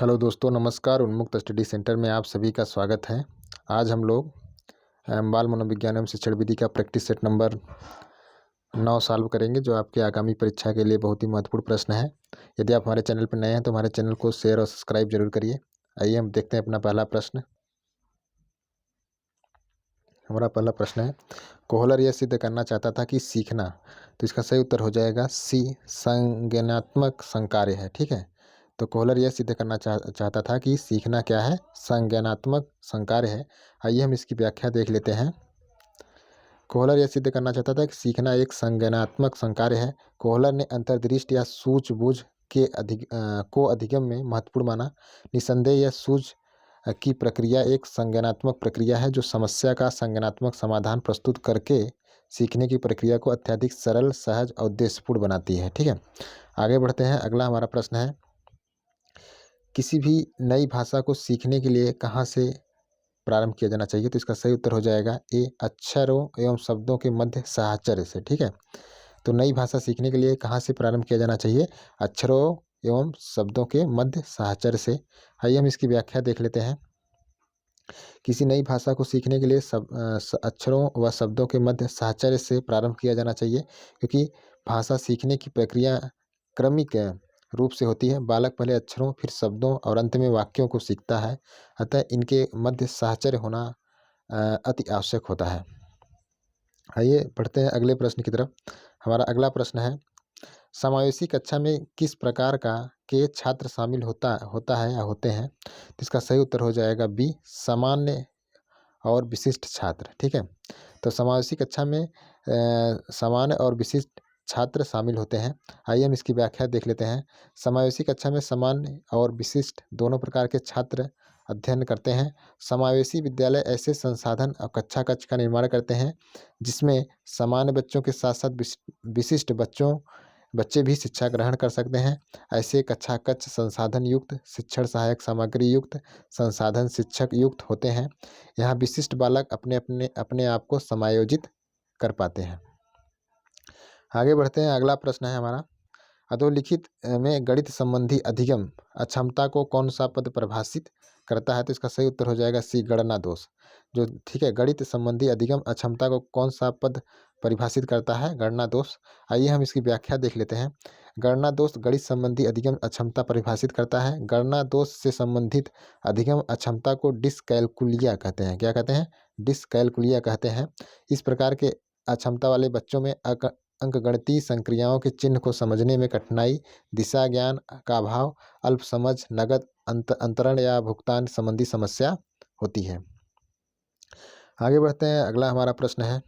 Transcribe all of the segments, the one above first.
Hello दोस्तों, नमस्कार। उन्मुक्त स्टडी सेंटर में आप सभी का स्वागत है। आज हम लोग बाल मनोविज्ञान एवं शिक्षण विधि का प्रैक्टिस सेट नंबर 9 सॉल्व करेंगे, जो आपके आगामी परीक्षा के लिए बहुत ही महत्वपूर्ण प्रश्न है। यदि आप हमारे चैनल पर नए हैं तो हमारे चैनल को शेयर और सब्सक्राइब जरूर करिए। आइए हम देखते हैं अपना पहला प्रश्न। हमारा पहला प्रश्न है, कोहलर यह सिद्ध करना चाहता था कि सीखना, तो इसका सही उत्तर हो जाएगा सी, संज्ञानात्मक संकार्य है। ठीक है, तो कोहलर यह सिद्ध करना चाहता था कि सीखना क्या है, संज्ञानात्मक संकार्य है। आइए हम इसकी व्याख्या देख लेते हैं। कोहलर यह सिद्ध करना चाहता था कि सीखना एक संज्ञानात्मक संकार्य है। कोहलर ने अंतर्दृष्टि या सूझबूझ के को अधिगम में महत्वपूर्ण माना। निसंदेह यह सूझ की प्रक्रिया एक संज्ञानात्मक प्रक्रिया है, जो समस्या का संज्ञानात्मक समाधान प्रस्तुत करके सीखने की प्रक्रिया को अत्यधिक सरल, सहज और उद्देश्यपूर्ण बनाती है। ठीक है, आगे बढ़ते हैं। अगला हमारा प्रश्न है, किसी भी नई भाषा को सीखने के लिए कहाँ से प्रारंभ किया जाना चाहिए, तो इसका सही उत्तर हो जाएगा ए, अक्षरों एवं शब्दों के मध्य साहचर्य से। ठीक है, तो नई भाषा सीखने के लिए कहाँ से प्रारंभ किया जाना चाहिए, अक्षरों एवं शब्दों के मध्य साहचर्य से। आइए हम इसकी व्याख्या देख लेते हैं। किसी नई भाषा को सीखने के लिए अक्षरों व शब्दों के मध्य साहचर्य से प्रारंभ किया जाना चाहिए, क्योंकि भाषा सीखने की प्रक्रिया क्रमिक रूप से होती है। बालक पहले अक्षरों, फिर शब्दों और अंत में वाक्यों को सीखता है, अतः इनके मध्य साहचर्य होना अति आवश्यक होता है। आइए बढ़ते हैं अगले प्रश्न की तरफ। हमारा अगला प्रश्न है, समावेशी कक्षा में किस प्रकार के छात्र शामिल होता है या होते हैं, तो इसका सही उत्तर हो जाएगा बी, सामान्य और विशिष्ट छात्र। ठीक है, तो समावेशी कक्षा में सामान्य और विशिष्ट छात्र शामिल होते हैं। आइए हम इसकी व्याख्या देख लेते हैं। समावेशी कक्षा में सामान्य और विशिष्ट दोनों प्रकार के छात्र अध्ययन करते हैं। समावेशी विद्यालय ऐसे संसाधन और कक्षा कक्ष का निर्माण करते हैं जिसमें सामान्य बच्चों के साथ साथ विशिष्ट बच्चे भी शिक्षा ग्रहण कर सकते हैं। ऐसे कक्षा कक्ष संसाधन युक्त, शिक्षण सहायक सामग्री युक्त, संसाधन शिक्षक युक्त होते हैं। यहाँ विशिष्ट बालक अपने आप को समायोजित कर पाते हैं। आगे बढ़ते हैं। अगला प्रश्न है हमारा, अधोलिखित में गणित संबंधी अधिगम अक्षमता को कौन सा पद परिभाषित करता है, तो इसका सही उत्तर हो जाएगा सी, गणना दोष। जो ठीक है, गणित संबंधी अधिगम अक्षमता को कौन सा पद परिभाषित करता है, गणना दोष। आइए हम इसकी व्याख्या देख लेते हैं। गणना दोष गणित संबंधी अधिगम अक्षमता परिभाषित करता है। गणना दोष से संबंधित अधिगम अक्षमता को डिसकैलकुलिया कहते हैं। क्या कहते हैं? डिसकैलकुलिया कहते हैं। इस प्रकार के अक्षमता वाले बच्चों में अंकगणितीय संक्रियाओं के चिन्ह को समझने में कठिनाई, दिशा ज्ञान का अभाव, अल्प समझ, नगद अंतरण या भुगतान संबंधी समस्या होती है। आगे बढ़ते हैं। अगला हमारा प्रश्न है,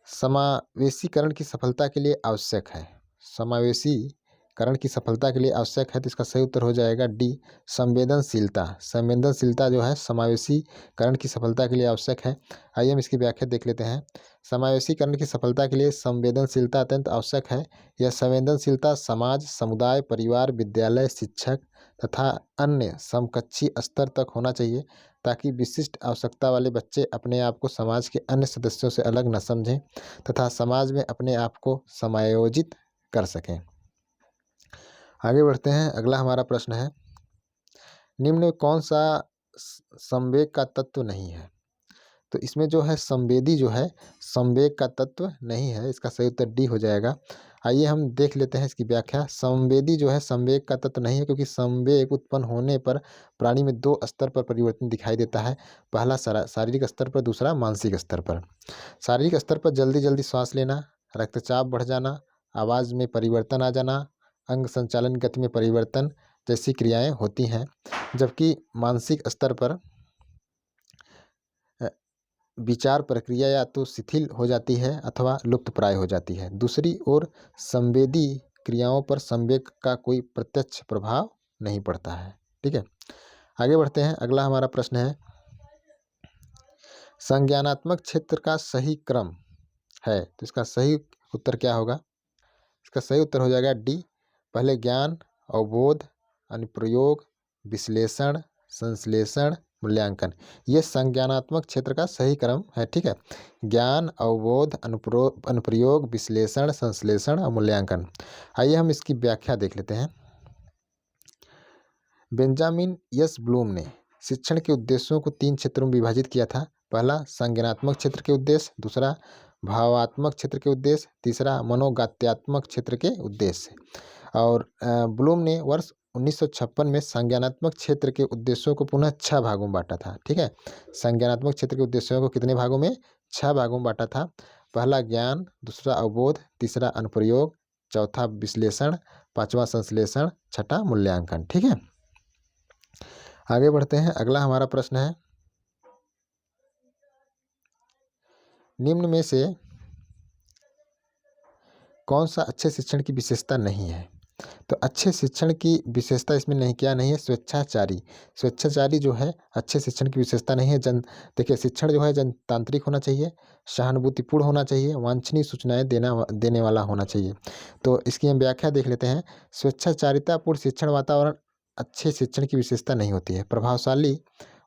समावेशीकरण की सफलता के लिए आवश्यक है। समावेशीकरण की सफलता के लिए आवश्यक है, तो इसका सही उत्तर हो जाएगा डी, संवेदनशीलता। संवेदनशीलता जो है समावेशीकरण की सफलता के लिए आवश्यक है। आइए हम इसकी व्याख्या देख लेते हैं। समावेशीकरण की सफलता के लिए संवेदनशीलता अत्यंत आवश्यक है। यह संवेदनशीलता समाज, समुदाय, परिवार, विद्यालय, शिक्षक तथा अन्य समकक्षी स्तर तक होना चाहिए, ताकि विशिष्ट आवश्यकता वाले बच्चे अपने आप को समाज के अन्य सदस्यों से अलग न समझें तथा समाज में अपने आप को समायोजित कर सकें। आगे बढ़ते हैं। अगला हमारा प्रश्न है, निम्न में कौन सा संवेग का तत्व नहीं है, तो इसमें जो है संवेदी जो है संवेग का तत्व नहीं है। इसका सही उत्तर डी हो जाएगा। आइए हम देख लेते हैं इसकी व्याख्या। संवेदी जो है संवेग का तत्व नहीं है, क्योंकि संवेग उत्पन्न होने पर प्राणी में दो स्तर पर परिवर्तन दिखाई देता है। पहला शारीरिक स्तर पर, दूसरा मानसिक स्तर पर। शारीरिक स्तर पर जल्दी जल्दी श्वास लेना, रक्तचाप बढ़ जाना, आवाज़ में परिवर्तन आ जाना, अंग संचालन गति में परिवर्तन जैसी क्रियाएं होती हैं। जबकि मानसिक स्तर पर विचार प्रक्रिया या तो शिथिल हो जाती है अथवा लुप्तप्राय हो जाती है। दूसरी ओर संवेदी क्रियाओं पर संवेग का कोई प्रत्यक्ष प्रभाव नहीं पड़ता है। ठीक है, आगे बढ़ते हैं। अगला हमारा प्रश्न है, संज्ञानात्मक क्षेत्र का सही क्रम है, तो इसका सही उत्तर क्या होगा? इसका सही उत्तर हो जाएगा डी, पहले ज्ञान, अवबोध, अनुप्रयोग, विश्लेषण, संश्लेषण, मूल्यांकन। ये संज्ञानात्मक क्षेत्र का सही क्रम है। ठीक है, ज्ञान, अवबोध, अनुप्रयोग, विश्लेषण, संश्लेषण और मूल्यांकन। आइए हम इसकी व्याख्या देख लेते हैं। बेंजामिन एस ब्लूम ने शिक्षण के उद्देश्यों को 3 क्षेत्रों में विभाजित किया था। पहला संज्ञानात्मक क्षेत्र के उद्देश्य, दूसरा भावात्मक क्षेत्र के उद्देश्य, तीसरा मनोगात्यात्मक क्षेत्र के उद्देश्य। और ब्लूम ने वर्ष 1956 में संज्ञानात्मक क्षेत्र के उद्देश्यों को पुनः 6 भागों में बांटा था। ठीक है, संज्ञानात्मक क्षेत्र के उद्देश्यों को कितने भागों में? 6 भागों में बांटा था। पहला ज्ञान, दूसरा अवबोध, तीसरा अनुप्रयोग, चौथा विश्लेषण, पांचवा संश्लेषण, छठा मूल्यांकन। ठीक है, आगे बढ़ते हैं। अगला हमारा प्रश्न है, निम्न में से कौन सा अच्छे शिक्षण की विशेषता नहीं है? तो अच्छे शिक्षण की विशेषता इसमें नहीं, क्या नहीं है? स्वेच्छाचारी। स्वेच्छाचारी जो है अच्छे शिक्षण की विशेषता नहीं है। देखिए, शिक्षण जो है जनतांत्रिक होना चाहिए, सहानुभूतिपूर्ण होना चाहिए, वांछनीय सूचनाएं देने वाला होना चाहिए। तो इसकी हम व्याख्या देख लेते हैं। स्वेच्छाचारितापूर्ण शिक्षण वातावरण अच्छे शिक्षण की विशेषता नहीं होती है। प्रभावशाली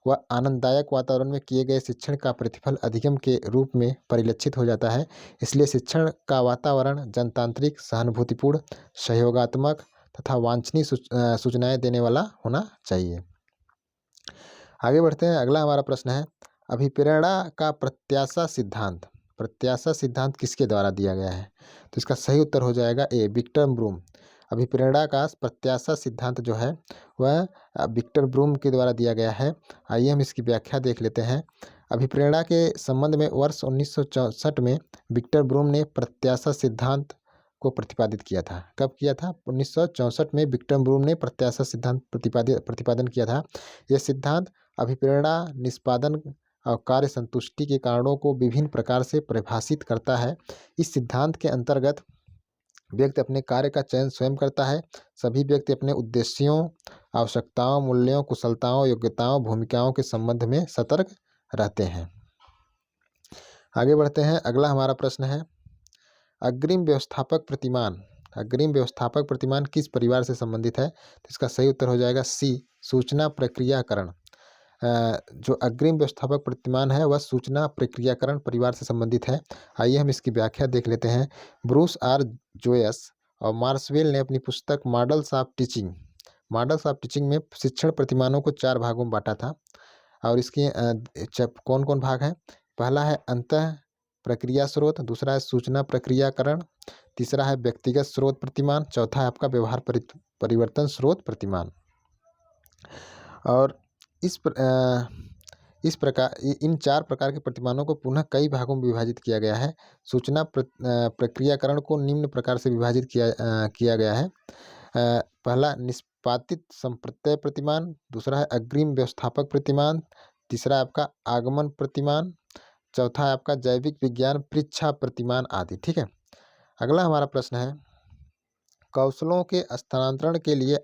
व आनंददायक वातावरण में किए गए शिक्षण का प्रतिफल अधिगम के रूप में परिलक्षित हो जाता है। इसलिए शिक्षण का वातावरण जनतांत्रिक, सहानुभूतिपूर्ण, सहयोगात्मक तथा वांछनीय सूचनाएं देने वाला होना चाहिए। आगे बढ़ते हैं। अगला हमारा प्रश्न है, अभिप्रेरणा का प्रत्याशा सिद्धांत। प्रत्याशा सिद्धांत किसके द्वारा दिया गया है? तो इसका सही उत्तर हो जाएगा ए, विक्टर ब्रूम। अभिप्रेरणा का प्रत्याशा सिद्धांत जो है वह विक्टर ब्रूम के द्वारा दिया गया है। आइए हम इसकी व्याख्या देख लेते हैं। अभिप्रेरणा के संबंध में वर्ष 1964 में विक्टर ब्रूम ने प्रत्याशा सिद्धांत को प्रतिपादित किया था। कब किया था? 1964 में विक्टर ब्रूम ने प्रत्याशा सिद्धांत प्रतिपादन किया था। यह सिद्धांत अभिप्रेरणा, निष्पादन और कार्य संतुष्टि के कारणों को विभिन्न प्रकार से परिभाषित करता है। इस सिद्धांत के अंतर्गत व्यक्ति अपने कार्य का चयन स्वयं करता है। सभी व्यक्ति अपने उद्देश्यों, आवश्यकताओं, मूल्यों, कुशलताओं, योग्यताओं, भूमिकाओं के संबंध में सतर्क रहते हैं। आगे बढ़ते हैं। अगला हमारा प्रश्न है, अग्रिम व्यवस्थापक प्रतिमान। अग्रिम व्यवस्थापक प्रतिमान किस परिवार से संबंधित है? तो इसका सही उत्तर हो जाएगा सी, सूचना प्रक्रियाकरण। जो अग्रिम व्यवस्थापक प्रतिमान है वह सूचना प्रक्रियाकरण परिवार से संबंधित है। आइए हम इसकी व्याख्या देख लेते हैं। ब्रूस आर जोयस और मार्सवेल ने अपनी पुस्तक मॉडल्स ऑफ टीचिंग में शिक्षण प्रतिमानों को 4 भागों में बांटा था। और इसके कौन कौन भाग हैं? पहला है अंतः प्रक्रिया स्रोत, दूसरा है सूचना प्रक्रियाकरण, तीसरा है व्यक्तिगत स्रोत प्रतिमान, चौथा है आपका व्यवहार परिवर्तन स्रोत प्रतिमान। और इस प्रकार इन 4 प्रकार के प्रतिमानों को पुनः कई भागों में विभाजित किया गया है। सूचना प्रक्रियाकरण को निम्न प्रकार से विभाजित किया गया है। पहला निष्पादित संप्रत्यय प्रतिमान, दूसरा है अग्रिम व्यवस्थापक प्रतिमान, तीसरा आपका आगमन प्रतिमान, चौथा है आपका जैविक विज्ञान परीक्षा प्रतिमान आदि। ठीक है, अगला हमारा प्रश्न है, कौशलों के स्थानांतरण के लिए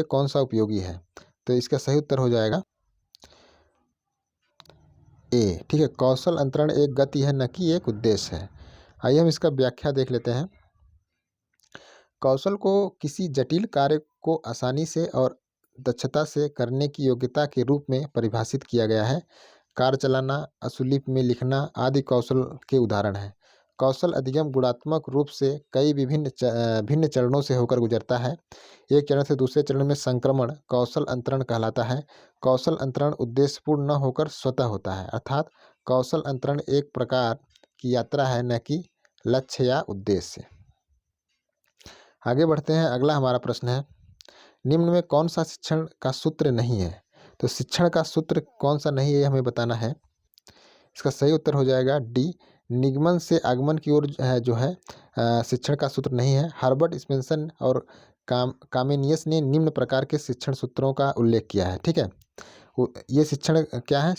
कौन सा उपयोगी है? तो इसका सही उत्तर हो जाएगा ए। ठीक है, कौशल अंतरण एक गति है, न कि एक उद्देश्य है। आइए हम इसका व्याख्या देख लेते हैं। कौशल को किसी जटिल कार्य को आसानी से और दक्षता से करने की योग्यता के रूप में परिभाषित किया गया है। कार चलाना, अशुलिपि में लिखना आदि कौशल के उदाहरण हैं। कौशल अधिगम गुणात्मक रूप से कई भिन्न चरणों से होकर गुजरता है। एक चरण से दूसरे चरण में संक्रमण कौशल अंतरण कहलाता है। कौशल अंतरण उद्देश्यपूर्ण न होकर स्वतः होता है, अर्थात कौशल अंतरण एक प्रकार की यात्रा है, न कि लक्ष्य या उद्देश्य। आगे बढ़ते हैं। अगला हमारा प्रश्न है, निम्न में कौन सा शिक्षण का सूत्र नहीं है? तो शिक्षण का सूत्र कौन सा नहीं है हमें बताना है। इसका सही उत्तर हो जाएगा डी, निगमन से आगमन की ओर जो है शिक्षण का सूत्र नहीं है। हार्बर्ट स्पेंसन और कामेनियस ने निम्न प्रकार के शिक्षण सूत्रों का उल्लेख किया है। ठीक है, ये शिक्षण क्या है?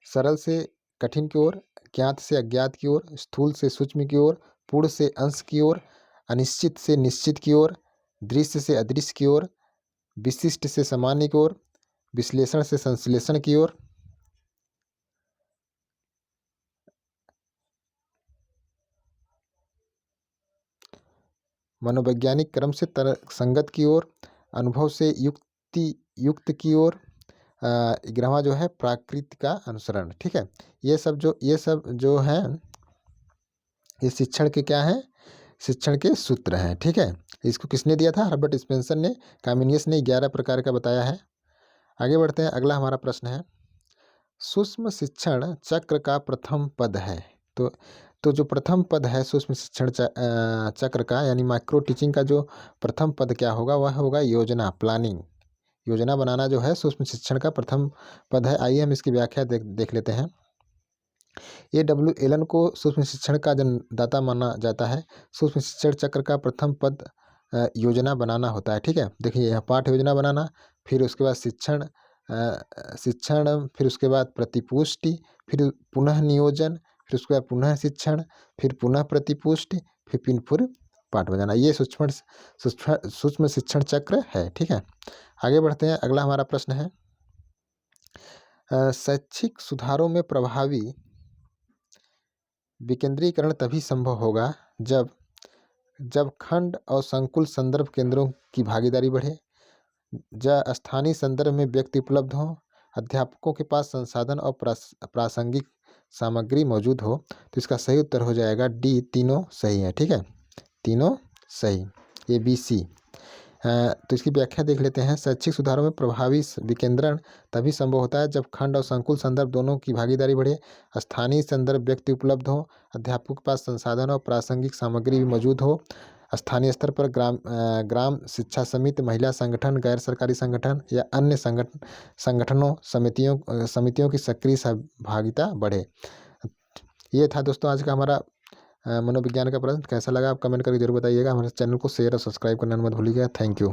सरल से कठिन की ओर, ज्ञात से अज्ञात की ओर, स्थूल से सूक्ष्म की ओर, पूर्ण से अंश की ओर, अनिश्चित से निश्चित की ओर, दृश्य से अदृश्य की ओर, विशिष्ट से सामान्य की ओर, विश्लेषण से संश्लेषण की ओर। मनोवैज्ञानिक क्रम से तर्कसंगत की ओर, अनुभव से युक्त की ओर, 11वां जो है प्राकृति का अनुसरण। ठीक है, ये सब जो है ये शिक्षण के क्या है? शिक्षण के सूत्र हैं। ठीक है, इसको किसने दिया था? हर्बर्ट स्पेंसर ने। कामिनियस ने 11 प्रकार का बताया है। आगे बढ़ते हैं, अगला हमारा प्रश्न है, सूक्ष्म शिक्षण चक्र का प्रथम पद है। तो जो प्रथम पद है सूक्ष्म शिक्षण चक्र का, यानी माइक्रो टीचिंग का जो प्रथम पद क्या होगा? वह होगा योजना, प्लानिंग। योजना बनाना जो है सूक्ष्म शिक्षण का प्रथम पद है। आइए हम इसकी व्याख्या देख लेते हैं। AW एलन को सूक्ष्म शिक्षण का जन्मदाता माना जाता है। सूक्ष्म शिक्षण चक्र का प्रथम पद योजना बनाना होता है। ठीक है, देखिए यह पाठ योजना बनाना, फिर उसके बाद शिक्षण, फिर उसके बाद प्रतिपुष्टि, फिर पुनः नियोजन, फिर उसके बाद पुनः शिक्षण, फिर पुनः प्रतिपुष्टि, फिर पाठ बनाना। ये सूक्ष्म शिक्षण चक्र है। ठीक है, आगे बढ़ते हैं, अगला हमारा प्रश्न है, शैक्षिक सुधारों में प्रभावी विकेंद्रीकरण तभी संभव होगा जब खंड और संकुल संदर्भ केंद्रों की भागीदारी बढ़े, जब स्थानीय संदर्भ में व्यक्ति उपलब्ध हों, अध्यापकों के पास संसाधन और प्रासंगिक सामग्री मौजूद हो। तो इसका सही उत्तर हो जाएगा डी, तीनों सही है। ठीक है, तीनों सही, ABC। तो इसकी व्याख्या देख लेते हैं। शैक्षिक सुधारों में प्रभावी विकेंद्रण तभी संभव होता है जब खंड और संकुल संदर्भ दोनों की भागीदारी बढ़े, स्थानीय संदर्भ व्यक्ति उपलब्ध हो, अध्यापकों के पास संसाधन और प्रासंगिक सामग्री भी मौजूद हो, स्थानीय स्तर पर ग्राम शिक्षा समिति, महिला संगठन, गैर सरकारी संगठन या अन्य संगठनों समितियों की सक्रिय सहभागिता बढ़े। ये था दोस्तों आज का हमारा मनोविज्ञान का प्रश्न। कैसा लगा आप कमेंट करके जरूर बताइएगा। हमारे चैनल को शेयर और सब्सक्राइब करना मत भूलिएगा। Thank you.